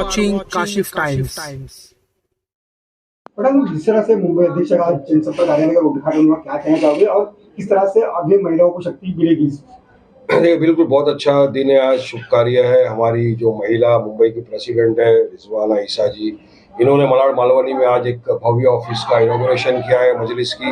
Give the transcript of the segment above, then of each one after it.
watching Kashif Times. Madam, जिस तरह से मुंबई अध्यक्ष का जनसंपर्क कार्यालय का उद्घाटन हुआ, क्या कहना चाहोगे और किस तरह से आगे महिलाओं को शक्ति मिलेगी? देखिए, बिल्कुल बहुत अच्छा दिन है आज, शुभ कार्य है। हमारी जो महिला मुंबई की प्रेसिडेंट है रिजवाना ईसा जी, इन्होंने मलाड मालवनी में आज एक भव्य ऑफिस का इनॉग्रेशन किया है मजलिस की।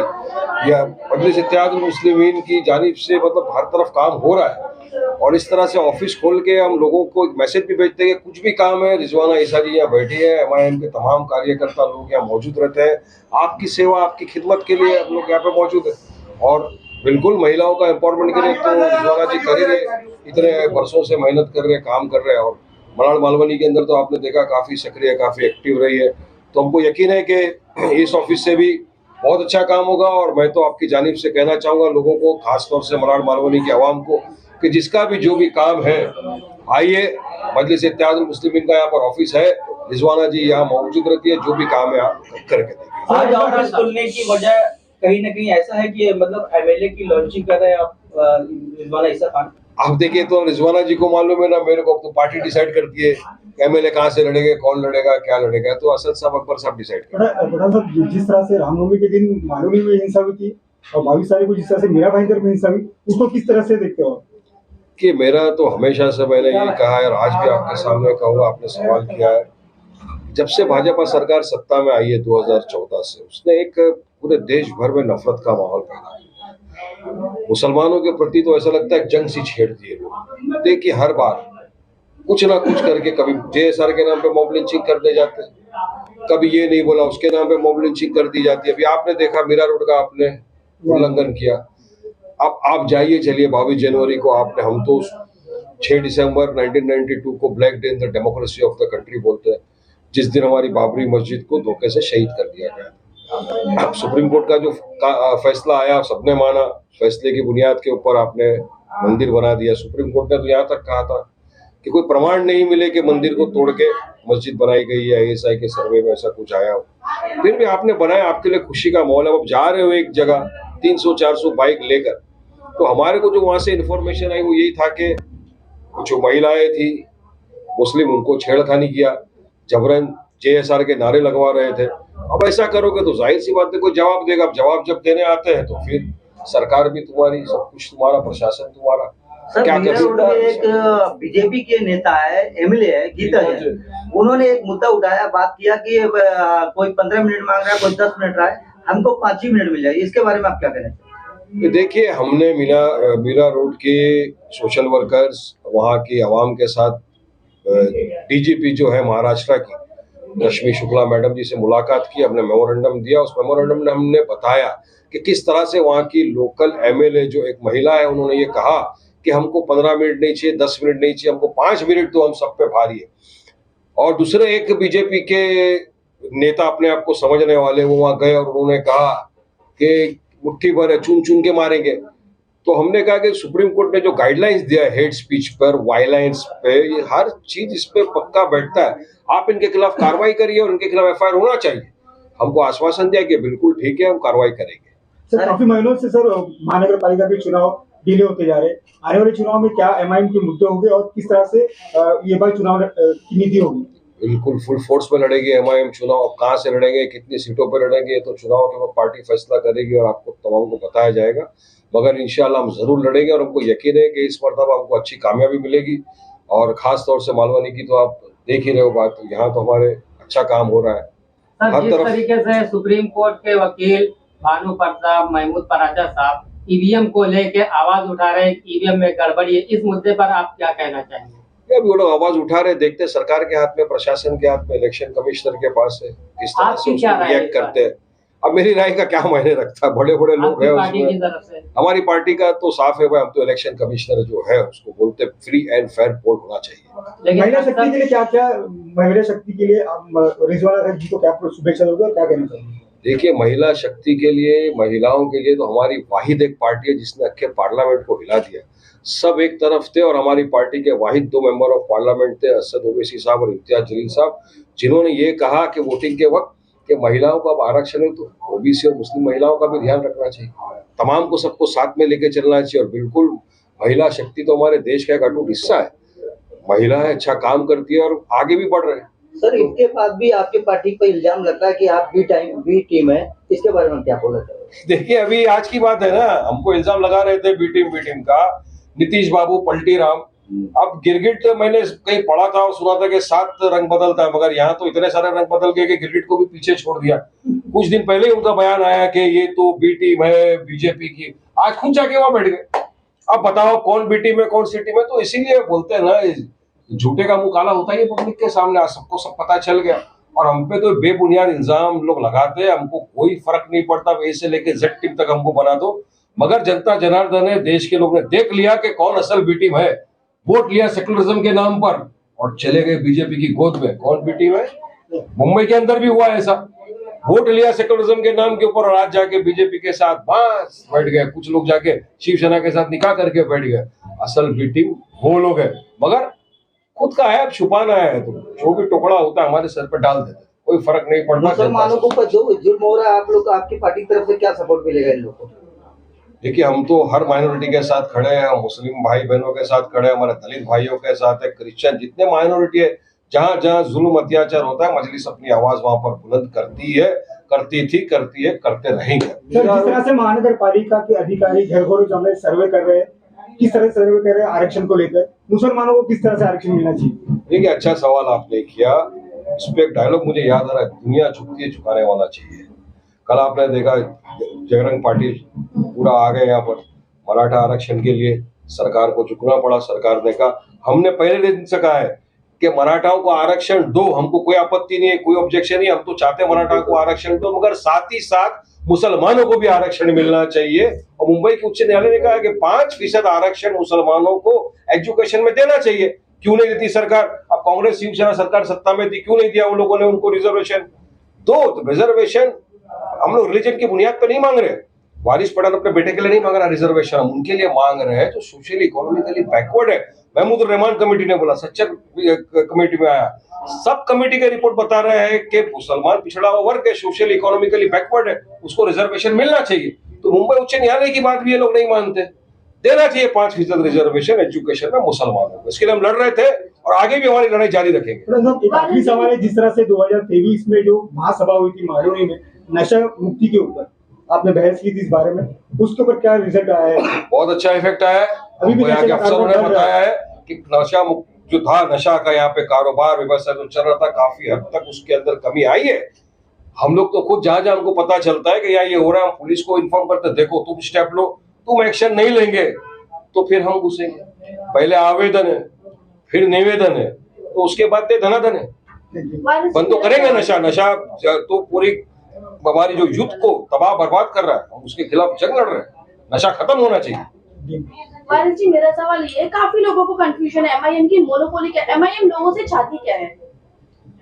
यह मजलिस इत्तेहादुल मुस्लिमीन की जानिब से मतलब हर तरफ काम हो रहा है और इस तरह से ऑफिस खोल के हम लोगों को एक मैसेज भी भेजते हैं कि कुछ भी काम है, रिजवाना ईसा जी यहाँ बैठी है, MIM के तमाम कार्यकर्ता लोग यहाँ मौजूद रहते हैं। आपकी सेवा, आपकी खिदमत के लिए हम लोग यहाँ पे मौजूद है और बिल्कुल महिलाओं का एम्पावरमेंट के लिए तो रिजवाना जी कर ही रहे, इतने वर्षों से मेहनत कर रहे, काम कर रहे हैं। और मलाड मालवनी के अंदर तो आपने देखा काफ़ी सक्रिय, काफ़ी एक्टिव रही है, तो हमको यकीन है कि इस ऑफिस से भी बहुत अच्छा काम होगा। और मैं तो आपकी जानिब से कहना चाहूँगा लोगों को, खासतौर से मलाड मालवनी की आवाम को, कि जिसका भी जो भी काम है आइए, मजलिस इत्तेहादुल मुस्लिमीन का यहाँ पर ऑफिस है, रिजवाना जी यहाँ मौजूद रहती है, जो भी काम है आप करके देंगे। आज ऑफिस खुलने की वजह कहीं ना कहीं ऐसा है कि मतलब MLA की लॉन्चिंग कर रहे हैं आप, रिजवाना ईसा खान। आप देखिए तो रिजवाना जी को मालूम है ना, मेरे को तो पार्टी डिसाइड करती है MLA कहाँ से लड़ेंगे, कौन लड़ेगा, क्या लड़ेगा, तो असद साहब, अकबर साहब डिसाइड करते। जिस तरह से रामनवमी के दिन मालवनी में हिंसा हुई थी और 22 तारीख को जिस तरह से मीरा भाईंदर में हिंसा हुई, उसको किस तरह से देखते हो? कि मेरा तो हमेशा से मैंने ये कहा है और आज भी आपके सामने कहूँगा, आपने सवाल किया है, जब से भाजपा सरकार सत्ता में आई है 2014 से, उसने एक पूरे देश भर में नफरत का माहौल पैदा किया। मुसलमानों के प्रति तो ऐसा लगता है जंग सी छेड़ दिए लोग। देखिए हर बार कुछ ना कुछ करके, कभी JSR के नाम पे मॉब लिंचिंग कर दे जाते हैं, कभी ये नहीं बोला उसके नाम पे मॉब लिंचिंग कर दी जाती है। अभी आपने देखा मीरा रोड का आपने उल्लंघन किया। अब आप जाइए, चलिए 22 जनवरी को आपने, हम तो 6 दिसंबर 1992 को black day in the democracy of the country बोलते हैं, जिस दिन हमारी बाबरी मस्जिद को धोखे से शहीद कर दिया गया। अब सुप्रीम कोर्ट का जो फैसला आया, सबने माना, फैसले की बुनियाद के ऊपर आपने मंदिर बना दिया। सुप्रीम कोर्ट ने तो यहाँ तक कहा था कि कोई प्रमाण नहीं मिले कि मंदिर को तोड़ के मस्जिद बनाई गई है, ISI के सर्वे में ऐसा कुछ आया हो, फिर भी आपने बनाया, आपके लिए खुशी का माहौल है। अब जा रहे हो एक जगह 300-400 बाइक लेकर, तो हमारे को जो वहां से इन्फॉर्मेशन आई वो यही था कि कुछ महिलाएं थी मुस्लिम, उनको छेड़खानी किया, जबरन JSR के नारे लगवा रहे थे। अब ऐसा करोगे तो जाहिर सी बात है कोई जवाब देगा। अब जवाब जब देने आते हैं तो फिर सरकार भी तुम्हारी, सब कुछ तुम्हारा, प्रशासन तुम्हारा, क्या कर सकता है। एक BJP के नेता है, MLA है, गीता है, उन्होंने एक मुद्दा उठाया, बात किया कि कोई 15 मिनट मांग रहा है, कोई 10 मिनट रहा है, हमको 5 ही मिनट मिल जाए। इसके बारे में आप क्या कहना चाहिए? देखिए, हमने मीरा रोड के सोशल वर्कर्स, वहाँ की आवाम के साथ DGP जो है महाराष्ट्र की रश्मि शुक्ला मैडम जी से मुलाकात की, हमने मेमोरेंडम दिया। उस मेमोरेंडम में हमने बताया कि किस तरह से वहाँ की लोकल MLA जो एक महिला है, उन्होंने ये कहा कि हमको 15 मिनट नहीं चाहिए, 10 मिनट नहीं चाहिए, हमको 5 मिनट तो हम सब पे भारी है। और दूसरे एक BJP के नेता अपने आप को समझने वाले, वो वहाँ गए और उन्होंने कहा कि मुट्ठी भर है, चुन चुन के मारेंगे। तो हमने कहा कि सुप्रीम कोर्ट ने जो गाइडलाइंस दिया है हेट स्पीच पर, वायलेंस पे, ये हर चीज इस पे पक्का बैठता है। आप इनके खिलाफ कार्रवाई करिए और इनके खिलाफ FIR होना चाहिए। हमको आश्वासन दिया कि बिल्कुल ठीक है, हम कार्रवाई करेंगे। सर, काफी महीनों से सर महानगर पालिका के चुनाव डिले होते जा रहे हैं, आने वाले चुनाव में क्या MIM के मुद्दे होंगे और किस तरह से ये बार चुनाव की नीति होगी? बिल्कुल फुल फोर्स में लड़ेगी MIM चुनाव। अब कहाँ से लड़ेंगे, कितनी सीटों पर लड़ेंगे, तो चुनाव के वक्त पार्टी फैसला करेगी और आपको तमाम को बताया जाएगा। मगर इंशाल्लाह हम जरूर लड़ेंगे और हमको यकीन है कि इस मरतबा हमको अच्छी कामयाबी मिलेगी। और खास तौर से मालवनी की तो आप देख ही रहे हो बात, यहाँ तो हमारे अच्छा काम हो रहा है हर जिस तरीके से सुप्रीम कोर्ट के वकील भानु प्रताप महमूद पराचा साहब EVM को लेके आवाज उठा रहे हैं, EVM में गड़बड़ी है, इस मुद्दे पर आप क्या कहना चाहेंगे? अभी वो लोग आवाज उठा रहे, देखते सरकार के हाथ में, प्रशासन के हाथ में, इलेक्शन कमिश्नर के पास है, किस तरह से रिएक्ट करते हैं। अब मेरी राय का क्या मायने रखता है, बड़े बड़े लोग हैं उसमें। हमारी पार्टी का तो साफ है भाई, हम तो इलेक्शन कमिश्नर जो है उसको बोलते फ्री एंड फेयर पोल होना चाहिए। महिला शक्ति के लिए क्या महिला शक्ति के लिए रिजवाना जी को क्या शुभेच्छा दोगे, क्या कहना चाहिए? देखिए, महिला शक्ति के लिए, महिलाओं के लिए तो हमारी वाहिद एक पार्टी है जिसने अक्खे पार्लियामेंट को हिला दिया। सब एक तरफ थे और हमारी पार्टी के वाहिद 2 मेंबर ऑफ पार्लियामेंट थे, असद ओवैसी साहब और इम्तियाज जलील साहब, जिन्होंने ये कहा कि वोटिंग के वक्त कि महिलाओं का अब आरक्षण है तो OBC और मुस्लिम महिलाओं का भी ध्यान रखना चाहिए, तमाम को सबको साथ में लेके चलना चाहिए। और बिल्कुल महिला शक्ति तो हमारे देश का एक अटूट हिस्सा है। महिलाएं अच्छा काम करती है और आगे भी बढ़ रहे हैं। सर इसके बाद भी आपकी पार्टी पर इल्जाम लगता है कि आप बी टीम है, इसके बारे में क्या बोलना चाहिए? देखिए अभी आज की बात है ना, हमको इल्जाम लगा रहे थे बी टीम का, नीतीश बाबू, पलटी राम। अब गिरगिट मैंने कहीं पढ़ा था और सुना था कि 7 रंग बदलता है, मगर यहाँ तो इतने सारे रंग बदल गए कि गिरगिट को भी पीछे छोड़ दिया। कुछ दिन पहले ही उनका बयान आया कि ये तो बी टीम है बीजेपी की, आज खुद जाके वहां बैठ गए। अब बताओ कौन बी टीम है कौन सी टीम है? तो इसीलिए बोलते हैं ना, झूठे का मुंह काला होता है, ये पब्लिक के सामने आज सबको सब पता चल गया। और हम पे तो बेबुनियाद इल्जाम लोग लगाते हैं, हमको कोई फर्क नहीं पड़ता, ए से लेके जेड टीम तक हमको बना दो, मगर जनता जनार्दन है, देश के लोग ने देख लिया कि कौन असल बी टीम है। वोट लिया सेकुलरिज्म के नाम पर और चले गए बीजेपी की गोद में। कौन बी टीम है? मुंबई के अंदर भी हुआ ऐसा, वोट लिया सेकुलरिज्म के नाम के ऊपर और आज जाके बीजेपी के साथ बस बैठ गए। कुछ लोग जाके शिवसेना के साथ निकाह करके बैठ गए। असल बी टीम वो लोग है, मगर खुद का ऐप छुपाना है तो जो भी टुकड़ा होता है हमारे सर पे डाल देते, कोई फर्क नहीं पड़ता। मुसलमानों को ऊपर जो जुर्म हो रहा है, आप लोग आपकी पार्टी की तरफ से क्या सपोर्ट मिलेगा इन लोगों को? देखिए हम तो हर माइनॉरिटी के साथ खड़े हैं, हम मुस्लिम भाई बहनों के साथ खड़े हैं, हमारे दलित भाइयों के साथ है, क्रिश्चियन, जितने माइनॉरिटी है, जहां जहां जुल्म अत्याचार होता है मजलिस अपनी आवाज वहां पर बुलंद करती है, करती थी, करती है, करते रहेंगे। सर जिस तरह से महानगर पालिका के अधिकारी घर घरों में सर्वे कर रहे हैं, किस तरह से सर्वे कर रहे हैं आरक्षण को लेकर, मुसलमानों को किस तरह से आरक्षण मिलना चाहिए? देखिए अच्छा सवाल आपने किया, इस पे एक डायलॉग मुझे याद आ रहा है, दुनिया झुकती है झुकाने वाला चाहिए। कल आपने देखा जगरंग पार्टी पूरा आ गए यहाँ पर मराठा आरक्षण के लिए, सरकार को झुकना पड़ा। सरकार ने कहा, हमने पहले दिन से कहा है कि मराठाओं को आरक्षण दो, हमको कोई आपत्ति नहीं है, कोई ऑब्जेक्शन नहीं, हम तो चाहते हैं मराठा को आरक्षण दो, मगर साथ ही साथ मुसलमानों को भी आरक्षण मिलना चाहिए। और मुंबई के उच्च न्यायालय ने कहा कि 5% आरक्षण मुसलमानों को एजुकेशन में देना चाहिए। क्यों नहीं देती सरकार? अब कांग्रेस शिवसेना सरकार सत्ता में थी, क्यों नहीं दिया उन लोगों ने उनको रिजर्वेशन? दो रिजर्वेशन हम लोग रिलीजन की बुनियाद पर नहीं मांग रहे। वारिस पठान अपने बेटे के लिए नहीं मांग रहा रिजर्वेशन, हम उनके लिए मांग रहे हैं जो सोशली इकोनॉमिकली बैकवर्ड है। महमूद रहमान कमेटी ने बोला, सच्चर कमेटी में आया, सब कमेटी के रिपोर्ट बता रहे हैं कि मुसलमान पिछड़ा हुआ वर्ग है, सोशली इकोनॉमिकली बैकवर्ड है, उसको रिजर्वेशन मिलना चाहिए। तो मुंबई उच्च न्यायालय की बात भी ये लोग नहीं मानते। देना चाहिए 5% रिजर्वेशन एजुकेशन में मुसलमानों को। इसके लिए हम लड़ रहे थे और आगे भी हमारी लड़ाई जारी रखेंगे। एक आखिरी सवाल है, जिस तरह से 2023 में जो महासभा हुई थी मालूनी में नशा मुक्ति के ऊपर, आपने बहस की थी इस बारे में, उसके ऊपर क्या रिजल्ट आया है? बहुत अच्छा इफेक्ट आया है। अभी भी यहाँ के अफसरों ने बताया है कि नशा मुक्त जो था, नशा का यहाँ पे कारोबार व्यवस्था जो चल रहा था, काफी हद तक उसके अंदर कमी आई है। हम लोग तो खुद जहां जहां हमको पता चलता है कि यहाँ ये हो रहा है, हम पुलिस को इन्फॉर्म करते, देखो तुम स्टेप लो, तुम एक्शन नहीं लेंगे तो फिर हम घुसेंगे। पहले आवेदन है, फिर निवेदन है, तो उसके बाद दे धनाधन है। बंद तो करेंगे नशा। नशा तो पूरी हमारी जो युद्ध को तबाह बर्बाद कर रहा है, हम उसके खिलाफ जंग लड़ रहे हैं। नशा खत्म होना चाहिए। वारिस जी, मेरा सवाल ये है, काफी लोगों को कंफ्यूजन है एमआईएम की मोनोपोली क्या, एमआईएम लोगों से चाहती क्या है?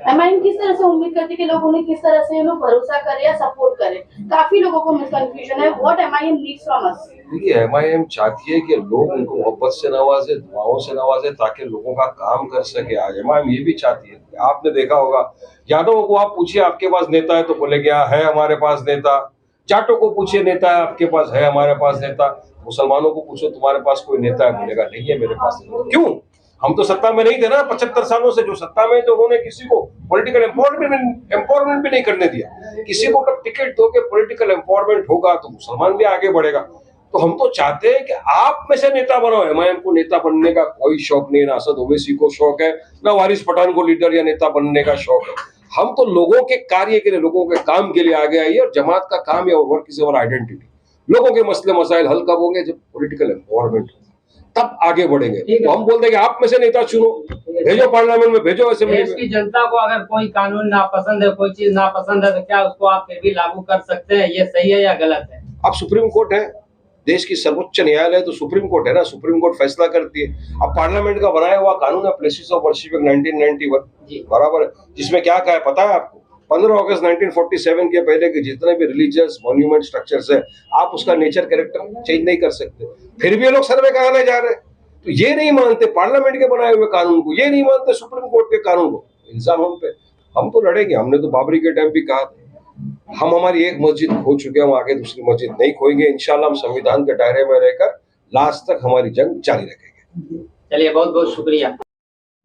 एमआईएम किस तरह से उम्मीद करती है कि लोग उन्हें किस तरह से भरोसा करे या सपोर्ट करे? काफी लोगों को कंफ्यूजन है, what MIM needs from us? देखिए एमआईएम चाहती है कि लोग उनको मोहब्बत से नवाजे, दुआओं से नवाजे, ताकि लोगों का काम कर सके। आज एमआईएम ये भी चाहती है, आपने देखा होगा यादवों को आप पूछिए आपके पास नेता है तो बोलेंगे है हमारे पास नेता। जाटों को पूछिए नेता है आपके पास, है हमारे पास नेता। मुसलमानों को पूछो तुम्हारे पास कोई नेता है, बोलेगा नहीं है मेरे पास नेता। क्यों? हम तो सत्ता में नहीं थे ना 75 सालों से। जो सत्ता में तो उन्होंने किसी को पॉलिटिकल एम्पावरमेंट भी नहीं करने दिया। किसी को जब टिकट दो के पॉलिटिकल एम्पावरमेंट होगा तो मुसलमान भी आगे बढ़ेगा। तो हम तो चाहते हैं कि आप में से नेता बनाओ। एमआईएम को नेता बनने का कोई शौक नहीं है, ना असद ओवैसी को शौक है, ना वारिस पठान को लीडर या नेता बनने का शौक है। हम तो लोगों के कार्य के लिए, लोगों के काम के लिए आगे आई है। और जमात का काम है और वर्क इज अवर आइडेंटिटी। लोगों के मसले मसाइल हल कब होंगे? जब पॉलिटिकल एम्पावरमेंट होगा, तब आगे बढ़ेंगे। तो हम बोलते हैं कि आप में से नेता चुनो, भेजो पार्लियामेंट में, भेजो असेंबली देश की जनता को अगर कोई कानून नापसंद है, कोई चीज नापसंद है, तो क्या उसको आप फिर भी लागू कर सकते हैं? ये सही है या गलत है? अब सुप्रीम कोर्ट है, देश की सर्वोच्च न्यायालय तो सुप्रीम कोर्ट है ना, सुप्रीम कोर्ट फैसला करती है। अब पार्लियामेंट का बनाया हुआ कानून है प्लेसेस ऑफ वर्शिप 1991 बराबर है, जिसमें क्या कहा है पता है आपको? 15 अगस्त 1947 के पहले के जितने भी रिलीजियस मॉन्यूमेंट स्ट्रक्चर्स है, आप उसका नेचर कैरेक्टर चेंज नहीं कर सकते। फिर भी ये लोग सर्वे कराने जा रहे हैं। तो ये नहीं मानते पार्लियामेंट के बनाए हुए कानून को, ये नहीं मानते सुप्रीम कोर्ट के कानून को। इल्जाम हम पे, हम तो लड़ेंगे। हमने तो बाबरी के टाइम भी कहा था, हम हमारी एक मस्जिद खो चुके हैं, हम आगे दूसरी मस्जिद नहीं खोएंगे। इंशाल्लाह हम संविधान के दायरे में रहकर लास्ट तक हमारी जंग जारी रखेंगे। चलिए, बहुत बहुत शुक्रिया।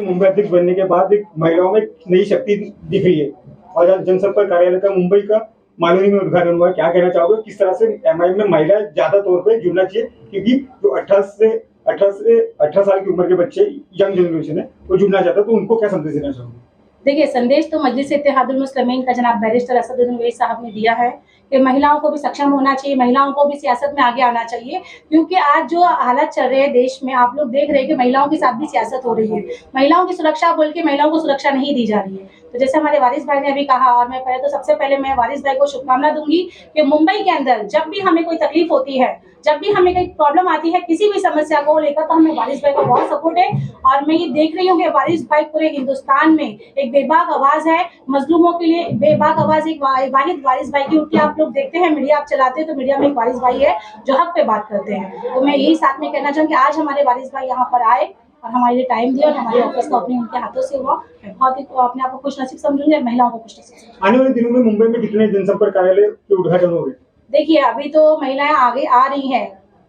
मुंबई अध्यक्ष बनने के बाद एक महिलाओं में नई शक्ति दिख रही है और आज जनसंपर्क कार्यालय का मुंबई का मालूनी में उद्घाटन हुआ। क्या कहना चाहोगे, किस तरह से एमआईएम में महिलाएं ज्यादा तौर पे जुड़ना चाहिए, क्योंकि जो 18 साल की उम्र के बच्चे, यंग जनरेशन है, वो जुड़ना चाहता है, तो उनको क्या संदेश देना चाहोगे? देखिए, संदेश तो मजलिस इत्तेहादुल मुस्लिमीन का जनाब बैरिस्टर असदुद्दीन ओवैसी साहब ने दिया है कि महिलाओं को भी सक्षम होना चाहिए, महिलाओं को भी सियासत में आगे आना चाहिए, क्योंकि आज जो हालात चल रहे हैं देश में, आप लोग देख रहे हैं कि महिलाओं के साथ भी सियासत हो रही है। महिलाओं की सुरक्षा बोल के महिलाओं को सुरक्षा नहीं दी जा रही है। तो जैसे हमारे वारिस भाई ने अभी कहा, और मैं सबसे पहले मैं वारिस भाई को शुभकामना दूंगी कि मुंबई के अंदर जब भी हमें कोई तकलीफ होती है, जब भी हमें कोई प्रॉब्लम आती है किसी भी समस्या को लेकर, तो हमें वारिस भाई का बहुत सपोर्ट है। और मैं ये देख रही हूँ कि वारिस भाई पूरे हिंदुस्तान में एक बेबाक आवाज है, मजलूमों के लिए बेबाक आवाज एक वाहिद वारिस भाई की उठती है। आप लोग देखते हैं, मीडिया आप चलाते हैं तो मीडिया में एक वारिस भाई है जो हक पे बात करते हैं। तो मैं यही साथ में कहना चाहूँगी, आज हमारे वारिस भाई यहाँ पर आए और हमारे लिए टाइम दिया और हमारे ऑफिस का ओपनिंग उनके हाथों से हुआ। मैं बहुत ही अपने आप को खुश नसीब समझूंगी और महिलाओं को खुश नसीब समझूंगी। आने वाले दिनों में मुंबई में कितने जनसंपर्क कार्यालय के उद्घाटन होंगे? देखिए, अभी तो महिलाएं आगे आ रही हैं,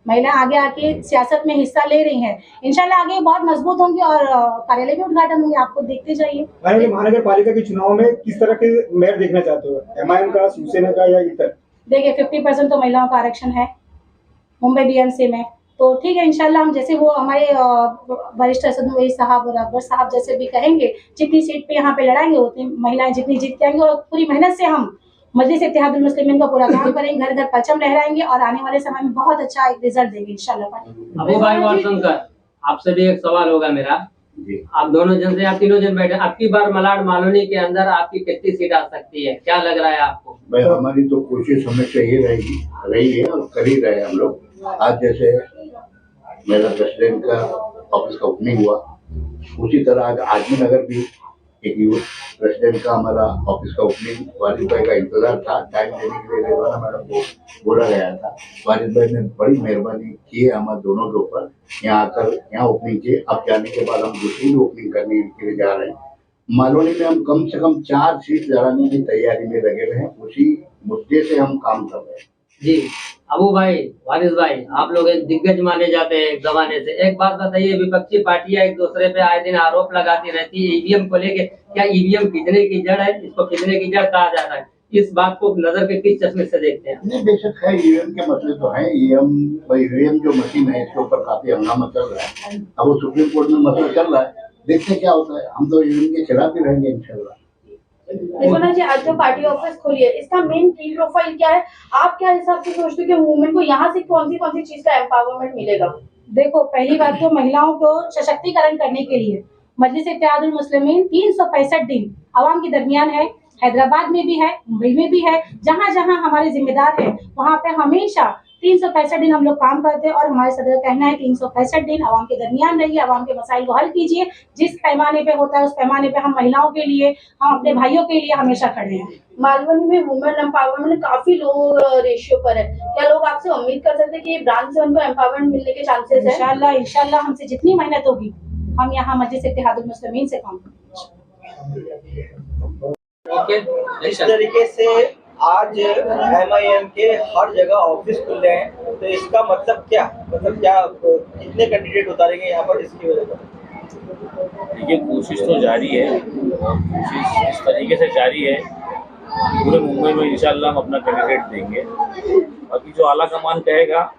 महिलाएं आगे आके सियासत में हिस्सा ले रही हैं। इंशाल्लाह आगे बहुत मजबूत होंगी और कार्यालय भी उद्घाटन होंगे, आपको देखते जाइए। आने वाले महानगर पालिका के चुनाव में किस तरह के मेयर देखना चाहते हो, एमआईएम का, शिवसेना का या इतर? देखिए, 50% तो महिलाओं का आरक्षण है मुंबई बीएमसी में, तो ठीक है, इंशाल्लाह हम जैसे वो हमारे वरिष्ठ असदुद्दीन ओवैसी साहब और अकबर साहब जैसे भी कहेंगे, जितनी सीट पे यहाँ पे लड़ाएंगे उतनी महिलाएं जितनी जीत के आएंगे, और पूरी मेहनत से हम मजलिस इत्तेहादुल मुस्लिमीन का पूरा काम करेंगे, घर घर परचम लहराएंगे और आने वाले समय में बहुत अच्छा एक रिजल्ट देंगे इंशाल्लाह। अबू भाई और शंकर, आपसे भी एक सवाल होगा मेरा। आप दोनों जन से, आप तीनों जन बैठे, आपकी बार मलाड मालोनी के अंदर आपकी कितनी सीट आ सकती है, क्या लग रहा है आपको? भाई, हमारी तो कोशिश हमेशा ये रही है और कर ही रहे हम लोग। आज जैसे मेरा प्रेसिडेंट का ऑफिस का ओपनिंग हुआ, उसी तरह आज आजमी नगर भी एक यूथ प्रेसिडेंट का हमारा ऑफिस का ओपनिंग वारिस भाई का इंतजार था। टाइम देने के लिए रेवाना मैडम को बोला गया था। वारिस भाई ने बड़ी मेहरबानी की है हमारे दोनों के ऊपर, यहाँ आकर यहाँ ओपनिंग किए। अब जाने के बाद हम दूसरी भी ओपनिंग करने के लिए जा रहे हैं। मालोनी में हम कम से कम 4 सीट लड़ाने की तैयारी में लगे हुए हैं, उसी मुद्दे से हम काम कर रहे हैं। जी अबू भाई, वारिस भाई, आप लोग एक दिग्गज माने जाते हैं एक जमाने से। एक बात बताइए, विपक्षी पार्टियां एक दूसरे पे आए दिन आरोप लगाती रहती है ईवीएम को लेके, क्या ईवीएम खींचने की जड़ है? इसको खींचने की जड़ कहा जाता है। इस बात को नजर के किस चश्मे से देखते हैं? नहीं, बेशक है, ईवीएम के मसले तो हैं। ईवीएम जो मशीन है, इसके ऊपर काफी हंगामा चल रहा है। अब वो सुप्रीम कोर्ट में मसला चल रहा है, देखते क्या होता है। हम तो ईवीएम के खिलाफ ही रहेंगे इंशाल्लाह। रिजवाना जी, आज जो पार्टी ऑफिस खोली है, इसका मेन की प्रोफाइल क्या है? आप क्या हिसाब से सोचते हो कि वुमेन को यहाँ से कौन सी चीज का एम्पावरमेंट मिलेगा? देखो, पहली बात तो महिलाओं को सशक्तिकरण करने के लिए मजलिस इत्तेहादुल मुस्लिमीन 365 दिन आवाम के दरमियान है। हैदराबाद में भी है, मुंबई में भी है, जहाँ जहाँ हमारे जिम्मेदार है वहाँ पे हमेशा 365 दिन हम लोग काम करते हैं। और हमारे सदर का कहना है 365 दिन आवाम के दरमियान रहिए, आवाम के मसाइल को हल कीजिए। जिस पैमाने पे होता है उस पैमाने पे हम महिलाओं के लिए, हम अपने भाइयों के लिए हमेशा खड़े हैं। मालवनी में वुमेन एम्पावरमेंट काफी लो रेशियो पर है, क्या लोग आपसे उम्मीद कर सकते हैं कि ब्रांच से उनको एम्पावरमेंट मिलने के चांसेस है? इंशाल्लाह हमसे जितनी मेहनत होगी हम यहाँ मजलिस इत्तेहादुल मुस्लिमीन से काम करेंगे। इस तरीके से आज एमआईएम के हर जगह ऑफिस खुल रहे हैं, तो इसका मतलब क्या कितने कैंडिडेट उतारेंगे यहाँ पर इसकी वजह से? देखिए, कोशिश तो जारी है और कोशिश इस तरीके से जारी है, पूरे मुंबई में इंशाल्लाह हम अपना कैंडिडेट देंगे। बाकी जो आला कमान कहेगा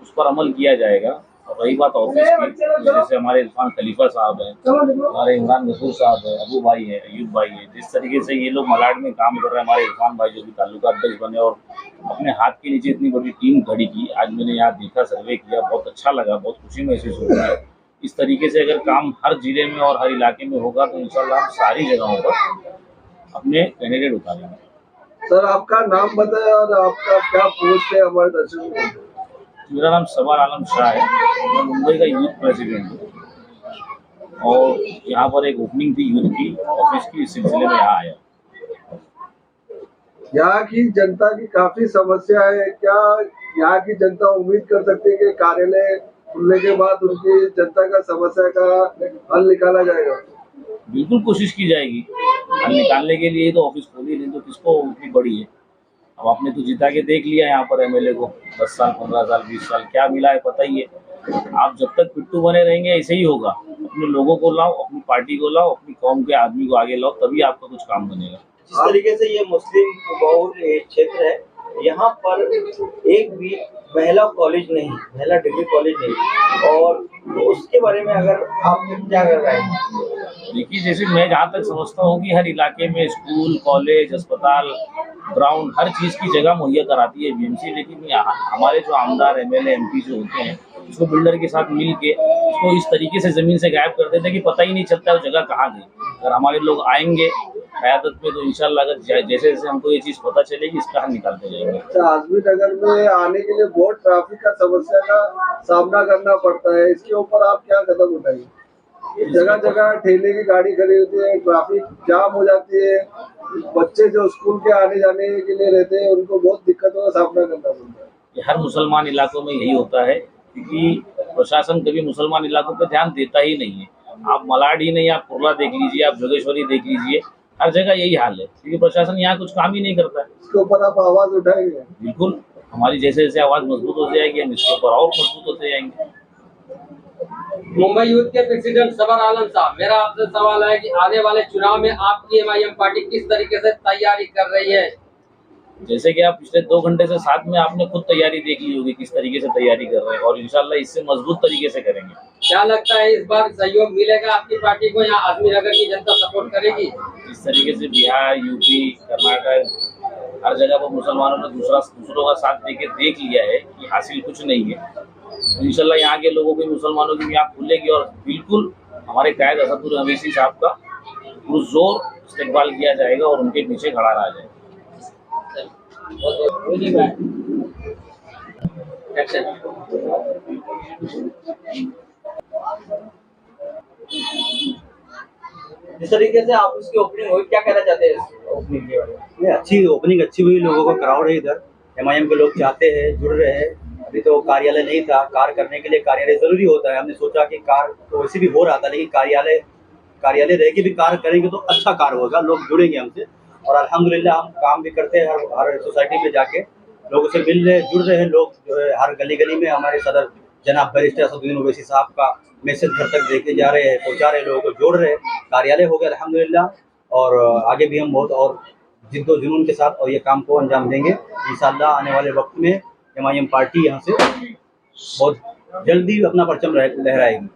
उस पर अमल किया जाएगा। और रही बात ऑफिस की, जैसे हमारे इरफान खलीफा साहब हैं, हमारे इमरान गफूर साहब हैं, अबू भाई है, अयूब भाई है, जिस तरीके से ये लोग मलाड में काम कर रहे हैं, हमारे इरफान भाई जो भी ताल्लुका अध्यक्ष बने और अपने हाथ के नीचे इतनी बड़ी टीम खड़ी की। आज मैंने यहाँ देखा, सर्वे किया, बहुत अच्छा लगा, बहुत खुशी महसूस हो रही है। इस तरीके से अगर काम हर जिले में और हर इलाके में होगा तो इंशाल्लाह हम सारी जगहों पर अपने कैंडिडेट उतारेंगे। सर, आपका नाम बताएं और आपका क्या पोस्ट है हमारे दर्शकों को? मेरा नाम सवार आलम शाह है, मैं मुंबई का यूथ प्रेसिडेंट हूँ और यहाँ पर एक ओपनिंग थी यूथ की ऑफिस की, इस सिलसिले में यहाँ आया। यहाँ की जनता की काफी समस्या है, क्या यहाँ की जनता उम्मीद कर सकती है कि कार्यालय खुलने के बाद उनकी जनता का समस्या का हल निकाला जाएगा? बिल्कुल कोशिश की जाएगी हल निकालने के लिए, तो ऑफिस खोली, नहीं तो किसको उतनी बड़ी है। अब आपने तो जिता के देख लिया यहाँ पर एमएलए को, 10 साल 15 साल 20 साल क्या मिला है पता ही है। आप जब तक पिट्टू बने रहेंगे ऐसे ही होगा। अपने लोगों को लाओ, अपनी पार्टी को लाओ, अपनी कौम के आदमी को आगे लाओ, तभी आपका कुछ काम बनेगा। जिस तरीके से ये मुस्लिम बहुल ये क्षेत्र है, यहाँ पर एक भी महिला कॉलेज नहीं, महिला डिग्री कॉलेज नहीं, और तो उसके बारे में अगर आप क्या कर रहे हैं? देखिए, जैसे मैं जहाँ तक समझता हूँ कि हर इलाके में स्कूल, कॉलेज, अस्पताल, ग्राउंड, हर चीज़ की जगह मुहैया कराती है बीएमसी, लेकिन यहाँ हमारे जो आमदार एमएलए एमपी जो होते हैं, उसको बिल्डर के साथ मिल के उसको इस तरीके से ज़मीन से गायब कर देते हैं कि पता ही नहीं चलता वो जगह कहाँ गई। अगर हमारे लोग आएंगे क़यादत में तो इंशाल्लाह अगर जैसे जैसे हमको ये चीज़ पता चलेगी, इसका हल निकालते जाएंगे। आजमी नगर में आने के लिए बहुत ट्रैफिक का समस्या का सामना करना पड़ता है, इसके ऊपर आप क्या कदम उठाएंगे? जगह जगह ठेले की गाड़ी खड़ी होती है, ट्रैफिक जाम हो जाती है, बच्चे जो स्कूल के आने जाने के लिए रहते हैं उनको बहुत दिक्कतों का सामना करना पड़ता है। ये हर मुसलमान इलाकों में यही होता है, क्योंकि प्रशासन कभी मुसलमान इलाकों पर ध्यान देता ही नहीं है। आप मलाड ही नहीं, आप कुर्ला देख लीजिए, आप जोगेश्वरी देख लीजिए, हर जगह यही हाल है, क्योंकि प्रशासन यहाँ कुछ काम ही नहीं करता है। इसके ऊपर आप आवाज उठाएंगे? बिल्कुल, हमारी जैसे जैसे आवाज़ मजबूत हो जाएगी, हम इसके ऊपर और मजबूत होते जाएंगे। मुंबई यूथ के प्रेसिडेंट सबर आलम साहब, मेरा आपसे सवाल है कि आने वाले चुनाव में आपकी एमआईएम पार्टी किस तरीके से तैयारी कर रही है? जैसे कि आप पिछले 2 घंटे से साथ में आपने खुद तैयारी देख ली होगी, किस तरीके से तैयारी कर रहे हैं, और इंशाल्लाह इससे मजबूत तरीके से करेंगे। क्या लगता है इस बार सहयोग मिलेगा आपकी पार्टी को, या आजमी नगर की जनता सपोर्ट करेगी? जिस तरीके से बिहार, यूपी, कर्नाटक, हर जगह पर मुसलमानों ने दूसरों का साथ देके देख लिया है कि हासिल कुछ नहीं है, तो इंशाल्लाह यहाँ के लोगों की, मुसलमानों की भी आँख खुलेगी, और बिल्कुल हमारे कायद असदुर अवैसी साहब का पुरजोर इस्तेकबाल किया जाएगा और उनके पीछे खड़ा रहा जाएगा। जिस तरीके से आप उसकी ओपनिंग हुई, क्या कहना चाहते हैं ओपनिंग के बारे में? अच्छी ओपनिंग अच्छी हुई, लोगों का क्राउड है इधर, एमआईएम के लोग चाहते हैं, जुड़ रहे हैं। अभी तो कार्यालय नहीं था, कार्य करने के लिए कार्यालय जरूरी होता है। हमने सोचा कि कार्य तो वैसे भी हो रहा था, लेकिन कार्यालय रह के भी कार्य करेंगे तो अच्छा कार्य होगा, लोग जुड़ेंगे हमसे। और अल्हम्दुलिल्लाह हम काम भी करते हैं, हर सोसाइटी में जाके लोगों से मिल रहे, जुड़ रहे हैं लोग, जो है हर गली गली में हमारे सदर जनाब बैरिस्टर असदुद्दीन ओवैसी साहब का मैसेज घर तक देके जा रहे हैं, पहुंचा रहे हैं, लोगों को जोड़ रहे हैं। कार्यालय हो गया अल्हम्दुलिल्लाह, और आगे भी हम बहुत और जिद्दो-जुनून के साथ और ये काम को अंजाम देंगे इंशाअल्लाह। आने वाले वक्त में एमआईएम पार्टी यहाँ से बहुत जल्दी अपना परचम लहराएगी।